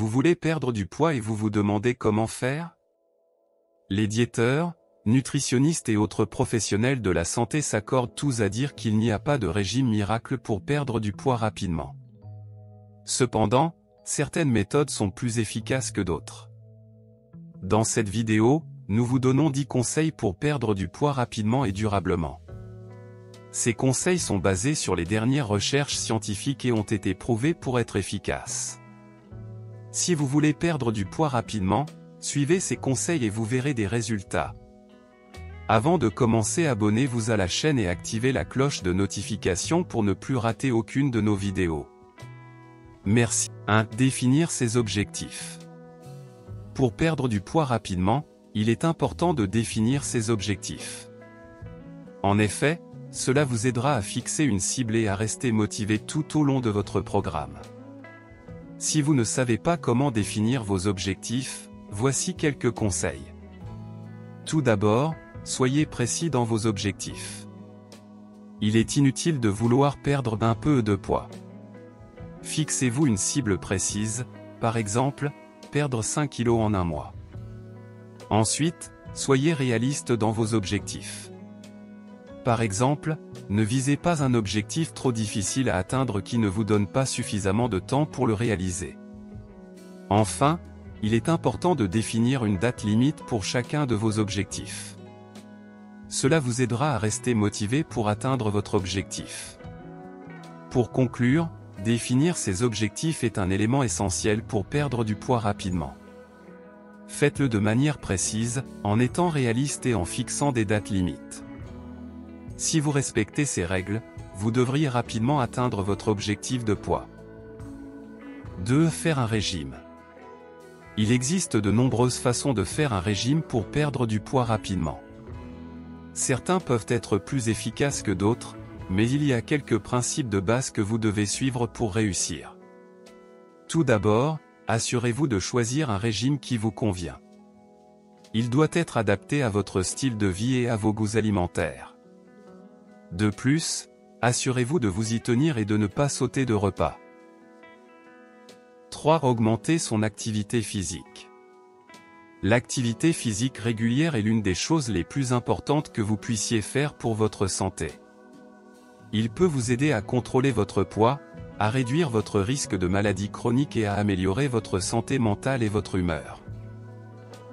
Vous voulez perdre du poids et vous vous demandez comment faire? Les diéteurs, nutritionnistes et autres professionnels de la santé s'accordent tous à dire qu'il n'y a pas de régime miracle pour perdre du poids rapidement. Cependant, certaines méthodes sont plus efficaces que d'autres. Dans cette vidéo, nous vous donnons 10 conseils pour perdre du poids rapidement et durablement. Ces conseils sont basés sur les dernières recherches scientifiques et ont été prouvés pour être efficaces. Si vous voulez perdre du poids rapidement, suivez ces conseils et vous verrez des résultats. Avant de commencer, abonnez-vous à la chaîne et activez la cloche de notification pour ne plus rater aucune de nos vidéos. Merci. 1. Définir ses objectifs. Pour perdre du poids rapidement, il est important de définir ses objectifs. En effet, cela vous aidera à fixer une cible et à rester motivé tout au long de votre programme. Si vous ne savez pas comment définir vos objectifs, voici quelques conseils. Tout d'abord, soyez précis dans vos objectifs. Il est inutile de vouloir perdre un peu de poids. Fixez-vous une cible précise, par exemple, perdre 5 kg en un mois. Ensuite, soyez réaliste dans vos objectifs. Par exemple, ne visez pas un objectif trop difficile à atteindre qui ne vous donne pas suffisamment de temps pour le réaliser. Enfin, il est important de définir une date limite pour chacun de vos objectifs. Cela vous aidera à rester motivé pour atteindre votre objectif. Pour conclure, définir ses objectifs est un élément essentiel pour perdre du poids rapidement. Faites-le de manière précise, en étant réaliste et en fixant des dates limites. Si vous respectez ces règles, vous devriez rapidement atteindre votre objectif de poids. 2. Faire un régime. Il existe de nombreuses façons de faire un régime pour perdre du poids rapidement. Certains peuvent être plus efficaces que d'autres, mais il y a quelques principes de base que vous devez suivre pour réussir. Tout d'abord, assurez-vous de choisir un régime qui vous convient. Il doit être adapté à votre style de vie et à vos goûts alimentaires. De plus, assurez-vous de vous y tenir et de ne pas sauter de repas. 3. Augmenter son activité physique. L'activité physique régulière est l'une des choses les plus importantes que vous puissiez faire pour votre santé. Il peut vous aider à contrôler votre poids, à réduire votre risque de maladies chroniques et à améliorer votre santé mentale et votre humeur.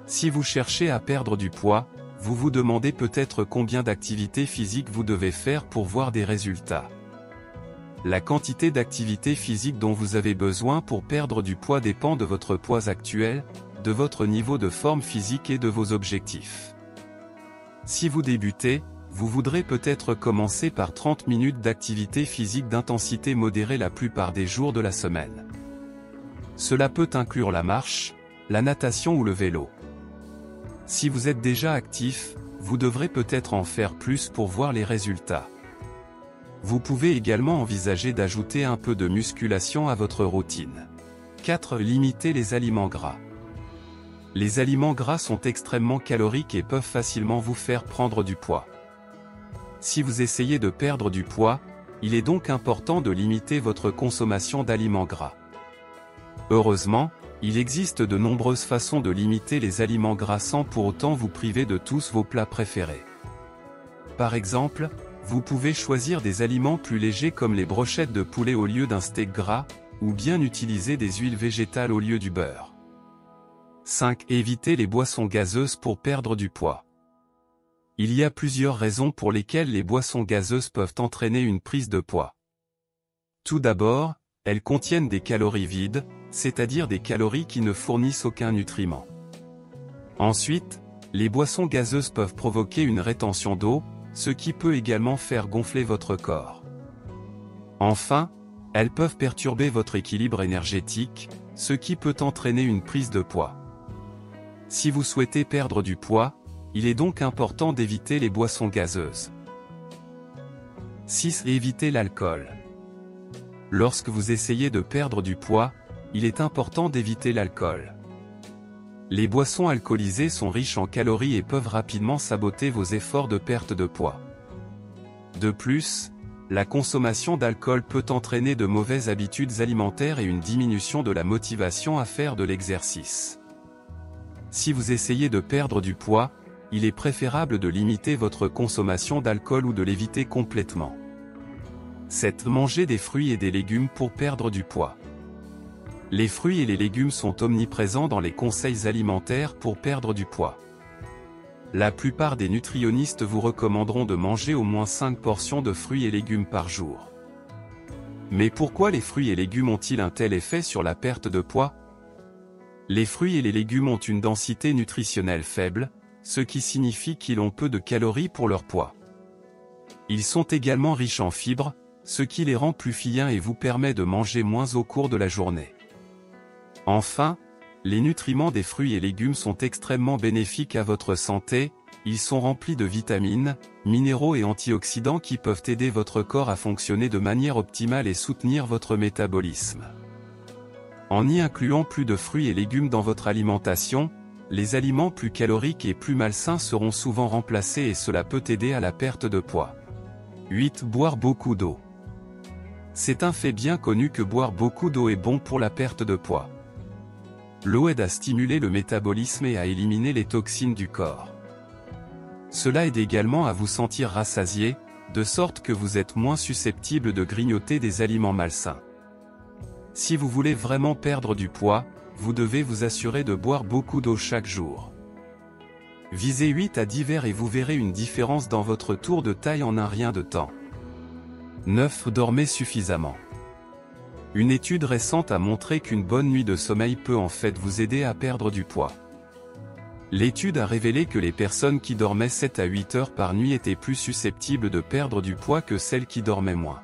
Si vous cherchez à perdre du poids, vous vous demandez peut-être combien d'activités physiques vous devez faire pour voir des résultats. La quantité d'activité physique dont vous avez besoin pour perdre du poids dépend de votre poids actuel, de votre niveau de forme physique et de vos objectifs. Si vous débutez, vous voudrez peut-être commencer par 30 minutes d'activité physique d'intensité modérée la plupart des jours de la semaine. Cela peut inclure la marche, la natation ou le vélo. Si vous êtes déjà actif, vous devrez peut-être en faire plus pour voir les résultats. Vous pouvez également envisager d'ajouter un peu de musculation à votre routine. 4. Limiter les aliments gras. Les aliments gras sont extrêmement caloriques et peuvent facilement vous faire prendre du poids. Si vous essayez de perdre du poids, il est donc important de limiter votre consommation d'aliments gras. Heureusement, il existe de nombreuses façons de limiter les aliments gras sans pour autant vous priver de tous vos plats préférés. Par exemple, vous pouvez choisir des aliments plus légers comme les brochettes de poulet au lieu d'un steak gras, ou bien utiliser des huiles végétales au lieu du beurre. 5. Éviter les boissons gazeuses pour perdre du poids. Il y a plusieurs raisons pour lesquelles les boissons gazeuses peuvent entraîner une prise de poids. Tout d'abord, elles contiennent des calories vides, c'est-à-dire des calories qui ne fournissent aucun nutriment. Ensuite, les boissons gazeuses peuvent provoquer une rétention d'eau, ce qui peut également faire gonfler votre corps. Enfin, elles peuvent perturber votre équilibre énergétique, ce qui peut entraîner une prise de poids. Si vous souhaitez perdre du poids, il est donc important d'éviter les boissons gazeuses. 6. Éviter l'alcool. Lorsque vous essayez de perdre du poids, il est important d'éviter l'alcool. Les boissons alcoolisées sont riches en calories et peuvent rapidement saboter vos efforts de perte de poids. De plus, la consommation d'alcool peut entraîner de mauvaises habitudes alimentaires et une diminution de la motivation à faire de l'exercice. Si vous essayez de perdre du poids, il est préférable de limiter votre consommation d'alcool ou de l'éviter complètement. 7. Manger des fruits et des légumes pour perdre du poids. Les fruits et les légumes sont omniprésents dans les conseils alimentaires pour perdre du poids. La plupart des nutritionnistes vous recommanderont de manger au moins 5 portions de fruits et légumes par jour. Mais pourquoi les fruits et légumes ont-ils un tel effet sur la perte de poids? Les fruits et les légumes ont une densité nutritionnelle faible, ce qui signifie qu'ils ont peu de calories pour leur poids. Ils sont également riches en fibres, ce qui les rend plus fins et vous permet de manger moins au cours de la journée. Enfin, les nutriments des fruits et légumes sont extrêmement bénéfiques à votre santé, ils sont remplis de vitamines, minéraux et antioxydants qui peuvent aider votre corps à fonctionner de manière optimale et soutenir votre métabolisme. En y incluant plus de fruits et légumes dans votre alimentation, les aliments plus caloriques et plus malsains seront souvent remplacés et cela peut aider à la perte de poids. 8. Boire beaucoup d'eau. C'est un fait bien connu que boire beaucoup d'eau est bon pour la perte de poids. L'eau aide à stimuler le métabolisme et à éliminer les toxines du corps. Cela aide également à vous sentir rassasié, de sorte que vous êtes moins susceptible de grignoter des aliments malsains. Si vous voulez vraiment perdre du poids, vous devez vous assurer de boire beaucoup d'eau chaque jour. Visez 8 à 10 verres et vous verrez une différence dans votre tour de taille en un rien de temps. 9. Dormez suffisamment. Une étude récente a montré qu'une bonne nuit de sommeil peut en fait vous aider à perdre du poids. L'étude a révélé que les personnes qui dormaient 7 à 8 heures par nuit étaient plus susceptibles de perdre du poids que celles qui dormaient moins.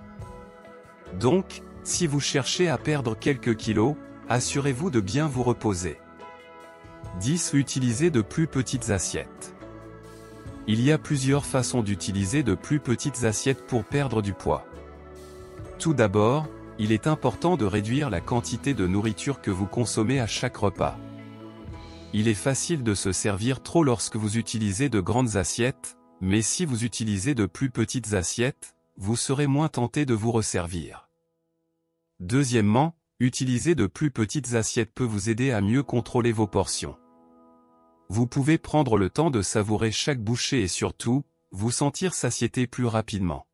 Donc, si vous cherchez à perdre quelques kilos, assurez-vous de bien vous reposer. 10. Utilisez de plus petites assiettes. Il y a plusieurs façons d'utiliser de plus petites assiettes pour perdre du poids. Tout d'abord, il est important de réduire la quantité de nourriture que vous consommez à chaque repas. Il est facile de se servir trop lorsque vous utilisez de grandes assiettes, mais si vous utilisez de plus petites assiettes, vous serez moins tenté de vous resservir. Deuxièmement, utiliser de plus petites assiettes peut vous aider à mieux contrôler vos portions. Vous pouvez prendre le temps de savourer chaque bouchée et surtout, vous sentir satiété plus rapidement.